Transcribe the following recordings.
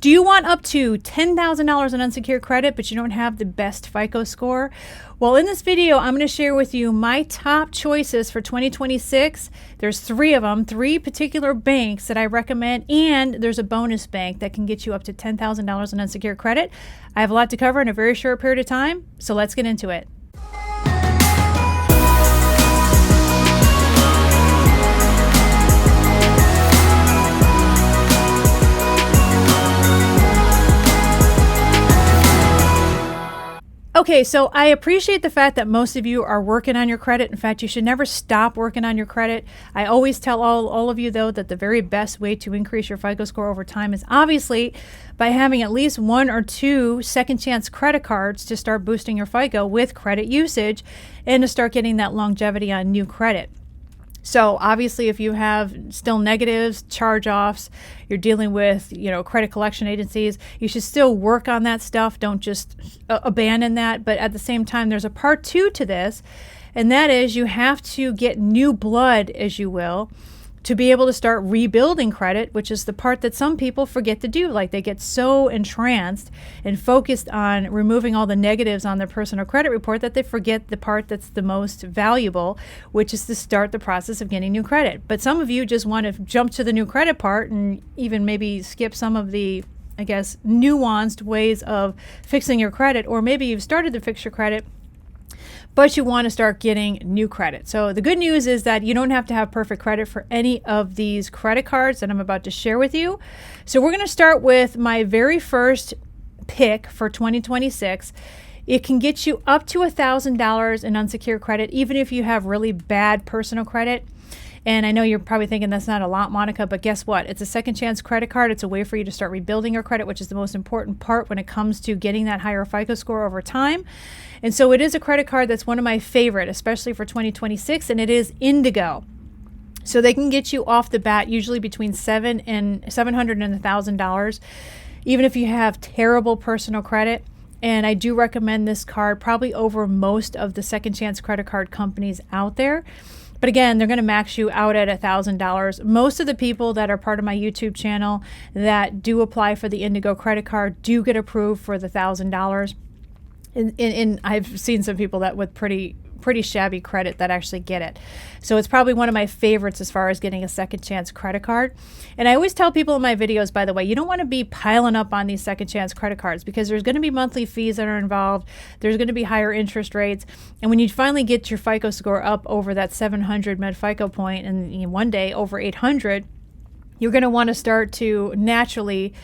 Do you want up to $10,000 in unsecured credit, but you don't have the best FICO score? Well, in this video, I'm going to share with you my top choices for 2026. There's 3 of them, 3 particular banks that I recommend, and there's a bonus bank that can get you up to $10,000 in unsecured credit. I have a lot to cover in a very short period of time, so let's get into it. Okay, so I appreciate the fact that most of you are working on your credit. In fact, you should never stop working on your credit. I always tell all of you, though, that the very best way to increase your FICO score over time is obviously by having at least 1 or 2 second chance credit cards to start boosting your FICO with credit usage and to start getting that longevity on new credit. So obviously, if you have still negatives, charge-offs, you're dealing with, credit collection agencies, you should still work on that stuff. Don't just abandon that. But at the same time, there's a part 2 to this, and that is you have to get new blood, as you will, to be able to start rebuilding credit, which is the part that some people forget to do. Like, they get so entranced and focused on removing all the negatives on their personal credit report that they forget the part that's the most valuable, which is to start the process of getting new credit. But some of you just want to jump to the new credit part and even maybe skip some of the, nuanced ways of fixing your credit, or maybe you've started to fix your credit, but you want to start getting new credit. So the good news is that you don't have to have perfect credit for any of these credit cards that I'm about to share with you. So we're going to start with my very first pick for 2026. It can get you up to $1,000 in unsecured credit, even if you have really bad personal credit. And I know you're probably thinking that's not a lot, Monica, but guess what? It's a second chance credit card. It's a way for you to start rebuilding your credit, which is the most important part when it comes to getting that higher FICO score over time. And so it is a credit card that's one of my favorite, especially for 2026, and it is Indigo. So they can get you off the bat usually between $700 and $1,000, even if you have terrible personal credit. And I do recommend this card probably over most of the second chance credit card companies out there. But again, they're going to max you out at $1,000. Most of the people that are part of my YouTube channel that do apply for the Indigo credit card do get approved for the $1,000. And I've seen some people that with pretty shabby credit that actually get it. So it's probably one of my favorites as far as getting a second chance credit card. And I always tell people in my videos, by the way, you don't want to be piling up on these second chance credit cards because there's going to be monthly fees that are involved. There's going to be higher interest rates. And when you finally get your FICO score up over that 700 med FICO point and one day over 800, you're going to want to start to naturally,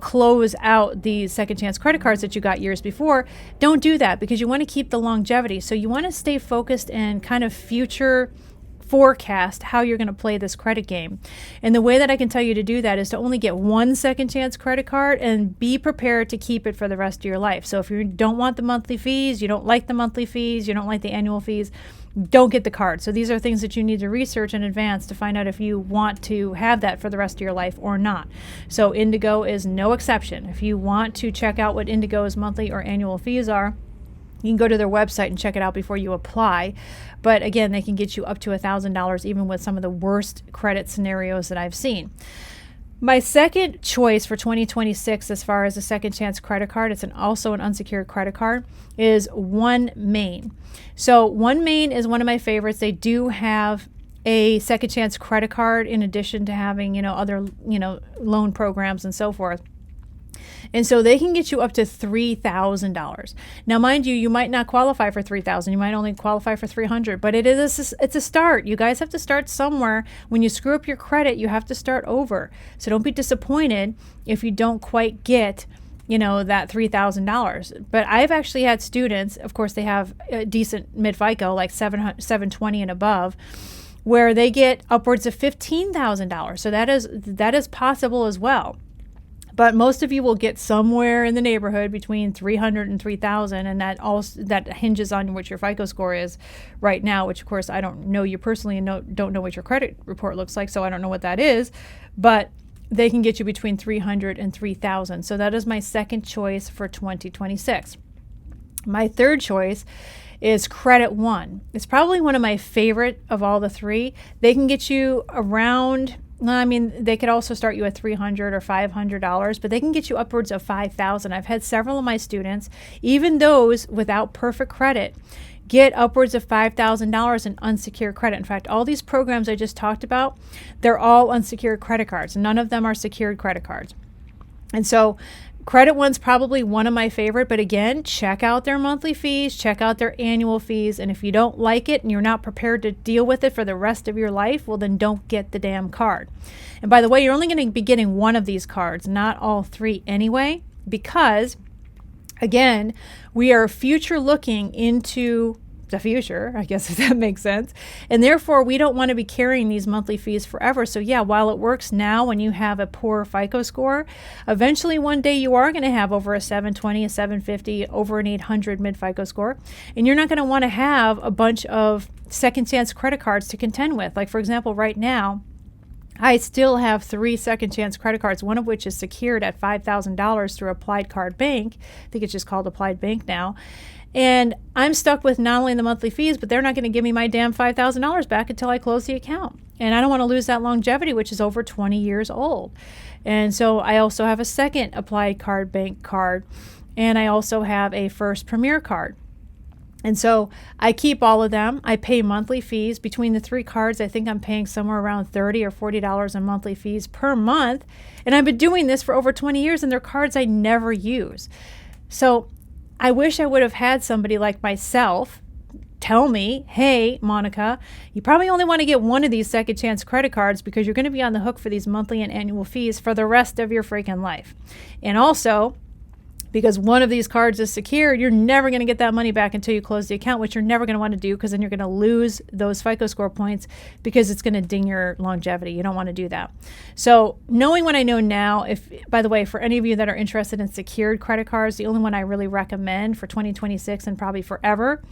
close out these second chance credit cards that you got years before. Don't do that because you want to keep the longevity. So you want to stay focused and kind of future forecast how you're going to play this credit game. And the way that I can tell you to do that is to only get 1 second chance credit card and be prepared to keep it for the rest of your life. So if you don't want the monthly fees, you don't like the monthly fees, you don't like the annual fees, don't get the card. So these are things that you need to research in advance to find out if you want to have that for the rest of your life or not. So Indigo is no exception. If you want to check out what Indigo's monthly or annual fees are, you can go to their website and check it out before you apply. But again, they can get you up to $1,000 even with some of the worst credit scenarios that I've seen. My second choice for 2026 as far as a second chance credit card, it's also an unsecured credit card, is OneMain. So OneMain is one of my favorites. They do have a second chance credit card in addition to having, other, loan programs and so forth. And so they can get you up to $3,000. Now, mind you, you might not qualify for $3,000. You might only qualify for $300, but it's a start. You guys have to start somewhere. When you screw up your credit, you have to start over. So don't be disappointed if you don't quite get, that $3,000. But I've actually had students, of course, they have a decent mid-FICO, like 720 and above, where they get upwards of $15,000. So that is possible as well. But most of you will get somewhere in the neighborhood between $300 and $3,000, and that hinges on what your FICO score is right now, which of course I don't know you personally and don't know what your credit report looks like, so I don't know what that is, but they can get you between $300 and $3,000. So that is my second choice for 2026. My third choice is Credit One. It's probably one of my favorite of all the 3. They can get you around I mean, they could also start you at $300 or $500, but they can get you upwards of $5,000. I've had several of my students, even those without perfect credit, get upwards of $5,000 in unsecured credit. In fact, all these programs I just talked about, they're all unsecured credit cards. None of them are secured credit cards. And so Credit One's probably one of my favorite, but again, check out their monthly fees, check out their annual fees, and if you don't like it and you're not prepared to deal with it for the rest of your life, well, then don't get the damn card. And by the way, you're only going to be getting one of these cards, not all three anyway, because again, we are future looking into the future, I guess, if that makes sense. And therefore, we don't want to be carrying these monthly fees forever. So yeah, while it works now when you have a poor FICO score, eventually one day you are going to have over a 720, a 750, over an 800 mid-FICO score. And you're not going to want to have a bunch of second chance credit cards to contend with. Like, for example, right now, I still have 3 second chance credit cards, one of which is secured at $5,000 through Applied Card Bank. I think it's just called Applied Bank now. And I'm stuck with not only the monthly fees, but they're not going to give me my damn $5,000 back until I close the account. And I don't want to lose that longevity, which is over 20 years old. And so I also have a second Applied Card Bank card, and I also have a First Premier card. And so I keep all of them. I pay monthly fees. Between the 3 cards, I think I'm paying somewhere around $30 or $40 in monthly fees per month. And I've been doing this for over 20 years, and they're cards I never use. So I wish I would have had somebody like myself tell me, hey, Monica, you probably only want to get one of these second chance credit cards because you're going to be on the hook for these monthly and annual fees for the rest of your freaking life. And also, because one of these cards is secured, you're never going to get that money back until you close the account, which you're never going to want to do because then you're going to lose those FICO score points because it's going to ding your longevity. You don't want to do that. So knowing what I know now, if, by the way, for any of you that are interested in secured credit cards, the only one I really recommend for 2026 and probably forever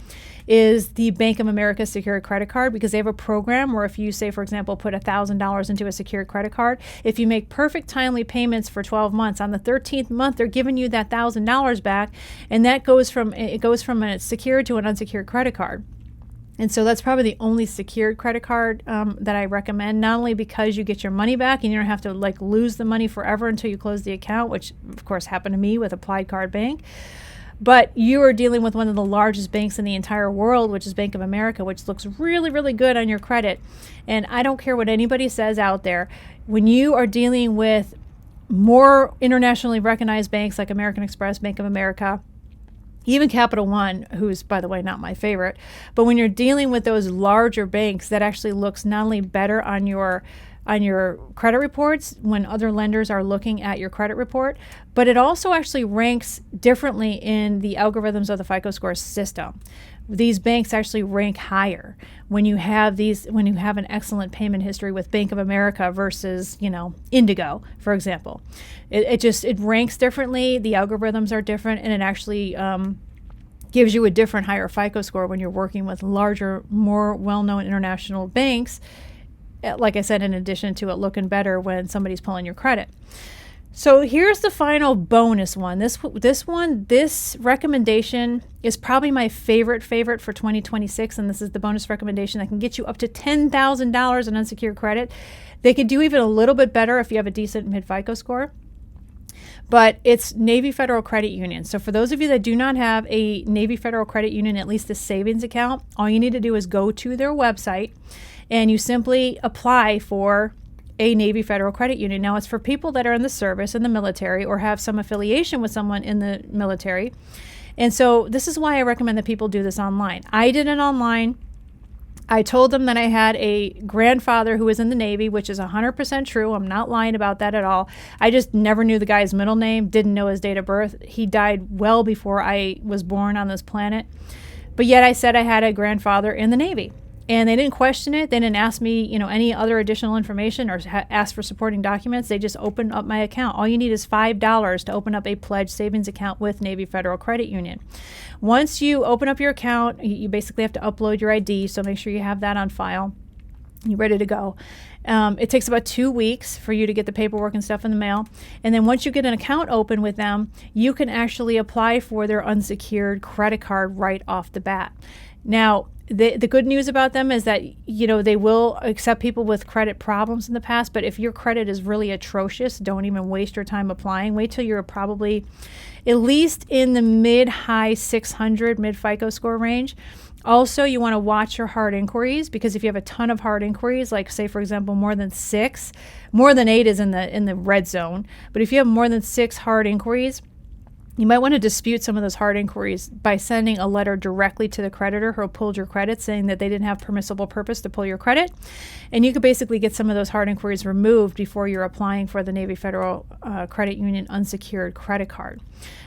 is the Bank of America secured credit card, because they have a program where if you, say, for example, put $1,000 into a secured credit card, if you make perfect timely payments for 12 months, on the 13th month, they're giving you that $1,000 back, and that goes from a secured to an unsecured credit card. And so that's probably the only secured credit card that I recommend, not only because you get your money back and you don't have to lose the money forever until you close the account, which of course happened to me with Applied Card Bank, but you are dealing with one of the largest banks in the entire world, which is Bank of America, which looks really, really good on your credit. And I don't care what anybody says out there. When you are dealing with more internationally recognized banks like American Express, Bank of America, even Capital One, who's, by the way, not my favorite, but when you're dealing with those larger banks, that actually looks not only better on your credit reports when other lenders are looking at your credit report, but it also actually ranks differently in the algorithms of the FICO score system. These banks actually rank higher when you have an excellent payment history with Bank of America versus, Indigo, for example. It ranks differently. The algorithms are different, and it actually gives you a different higher FICO score when you're working with larger, more well-known international banks. Like I said, in addition to it looking better when somebody's pulling your credit. So here's the final bonus one. This recommendation is probably my favorite for 2026, and this is the bonus recommendation that can get you up to $10,000 in unsecured credit. They could do even a little bit better if you have a decent mid-FICO score. But it's Navy Federal Credit Union. So for those of you that do not have a Navy Federal Credit Union, at least a savings account, all you need to do is go to their website and you simply apply for a Navy Federal Credit Union. Now, it's for people that are in the service, in the military, or have some affiliation with someone in the military. And so this is why I recommend that people do this online. I did it online. I told them that I had a grandfather who was in the Navy, which is 100% true. I'm not lying about that at all. I just never knew the guy's middle name, didn't know his date of birth. He died well before I was born on this planet. But yet I said I had a grandfather in the Navy. And they didn't question it. They didn't ask me, any other additional information or ask for supporting documents. They just opened up my account. All you need is $5 to open up a pledged savings account with Navy Federal Credit Union. Once you open up your account, you basically have to upload your ID, so make sure you have that on file. You're ready to go. It takes about 2 weeks for you to get the paperwork and stuff in the mail. And then once you get an account open with them, you can actually apply for their unsecured credit card right off the bat. Now, The good news about them is that, they will accept people with credit problems in the past, but if your credit is really atrocious, don't even waste your time applying. Wait till you're probably at least in the mid-high 600, mid-FICO score range. Also, you want to watch your hard inquiries, because if you have a ton of hard inquiries, like say, for example, more than 6, more than 8 is in the red zone, but if you have more than 6 hard inquiries, you might want to dispute some of those hard inquiries by sending a letter directly to the creditor who pulled your credit, saying that they didn't have permissible purpose to pull your credit. And you could basically get some of those hard inquiries removed before you're applying for the Navy Federal Credit Union unsecured credit card.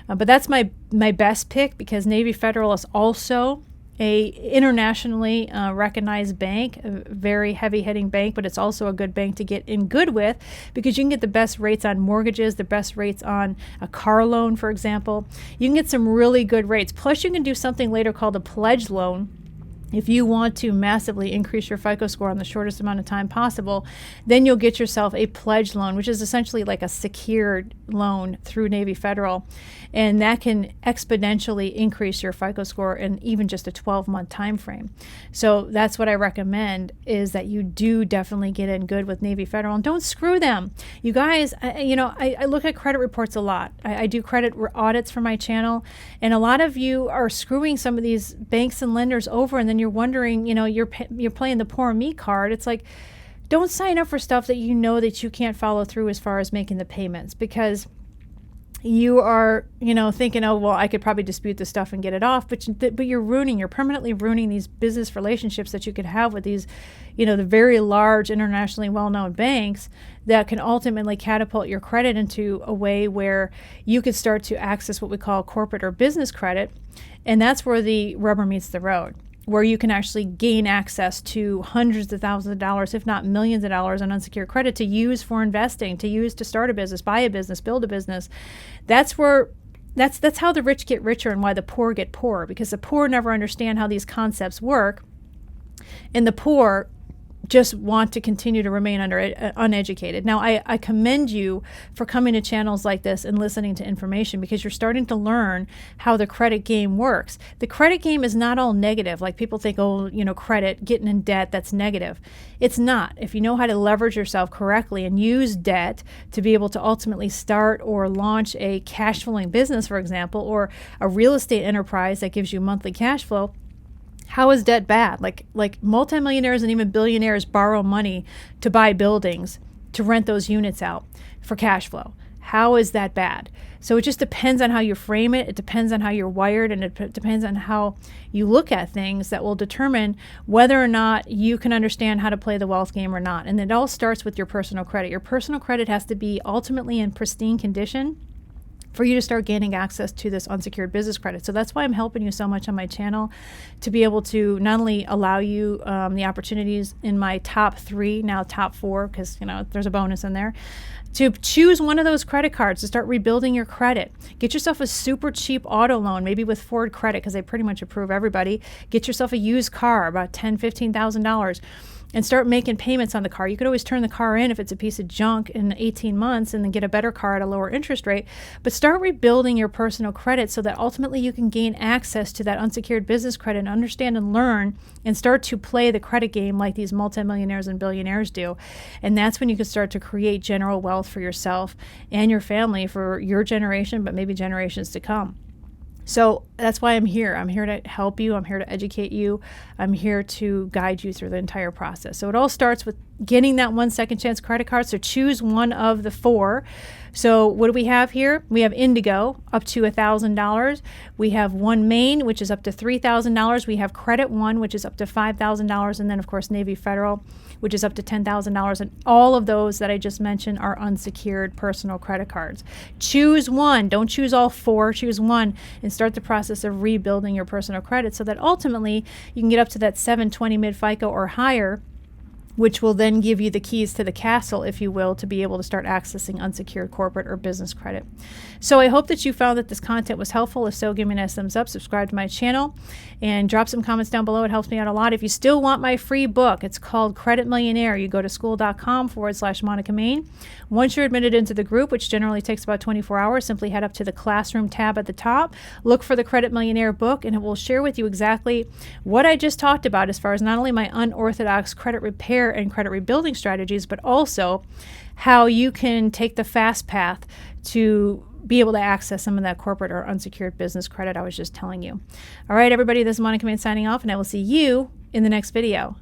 But that's my best pick, because Navy Federal is also a internationally recognized bank, a very heavy-hitting bank, but it's also a good bank to get in good with, because you can get the best rates on mortgages, the best rates on a car loan, for example. You can get some really good rates. Plus, you can do something later called a pledge loan. If you want to massively increase your FICO score in the shortest amount of time possible, then you'll get yourself a pledge loan, which is essentially like a secured loan through Navy Federal. And that can exponentially increase your FICO score in even just a 12-month time frame. So that's what I recommend, is that you do definitely get in good with Navy Federal, and don't screw them. You guys, I look at credit reports a lot. I do credit audits for my channel, and a lot of you are screwing some of these banks and lenders over, and then you're wondering, you're playing the poor me card. It's like, don't sign up for stuff that you know that you can't follow through as far as making the payments, because you are, thinking, oh, well, I could probably dispute this stuff and get it off, but you're permanently ruining these business relationships that you could have with these, the very large, internationally well-known banks that can ultimately catapult your credit into a way where you could start to access what we call corporate or business credit. And that's where the rubber meets the road, where you can actually gain access to hundreds of thousands of dollars, if not millions of dollars in unsecured credit to use for investing, to use to start a business, buy a business, build a business. That's how the rich get richer and why the poor get poorer, because the poor never understand how these concepts work, and the poor just want to continue to remain uneducated. Now, I commend you for coming to channels like this and listening to information, because you're starting to learn how the credit game works. The credit game is not all negative. Like people think, credit, getting in debt, that's negative. It's not. If you know how to leverage yourself correctly and use debt to be able to ultimately start or launch a cash flowing business, for example, or a real estate enterprise that gives you monthly cash flow, how is debt bad? Like multimillionaires and even billionaires borrow money to buy buildings, to rent those units out for cash flow. How is that bad? So it just depends on how you frame it. It depends on how you're wired, and it depends on how you look at things that will determine whether or not you can understand how to play the wealth game or not. And it all starts with your personal credit. Your personal credit has to be ultimately in pristine condition for you to start gaining access to this unsecured business credit. So that's why I'm helping you so much on my channel, to be able to not only allow you the opportunities in my top 3, now top 4, because there's a bonus in there, to choose one of those credit cards to start rebuilding your credit. Get yourself a super cheap auto loan, maybe with Ford Credit, because they pretty much approve everybody. Get yourself a used car, about $10,000, $15,000. And start making payments on the car. You could always turn the car in if it's a piece of junk in 18 months and then get a better car at a lower interest rate. But start rebuilding your personal credit so that ultimately you can gain access to that unsecured business credit and understand and learn and start to play the credit game like these multimillionaires and billionaires do. And that's when you can start to create general wealth for yourself and your family, for your generation, but maybe generations to come. So that's why I'm here. I'm here to help you. I'm here to educate you. I'm here to guide you through the entire process. So it all starts with getting that 1 second chance credit card. So choose one of the 4. So what do we have here? We have Indigo, up to $1,000. We have OneMain, which is up to $3,000. We have Credit One, which is up to $5,000. And then, of course, Navy Federal, which is up to $10,000. And all of those that I just mentioned are unsecured personal credit cards. Choose one. Don't choose all 4. Choose one and start the process of rebuilding your personal credit so that ultimately you can get up to that 720 mid-FICO or higher which will then give you the keys to the castle, if you will, to be able to start accessing unsecured corporate or business credit. So I hope that you found that this content was helpful. If so, give me a nice thumbs up, subscribe to my channel, and drop some comments down below. It helps me out a lot. If you still want my free book, it's called Credit Millionaire. You go to school.com/Monica Main. Once you're admitted into the group, which generally takes about 24 hours, simply head up to the classroom tab at the top, look for the Credit Millionaire book, and it will share with you exactly what I just talked about as far as not only my unorthodox credit repair and credit rebuilding strategies, but also how you can take the fast path to be able to access some of that corporate or unsecured business credit I was just telling you. All right, everybody, this is Monica Main signing off, and I will see you in the next video.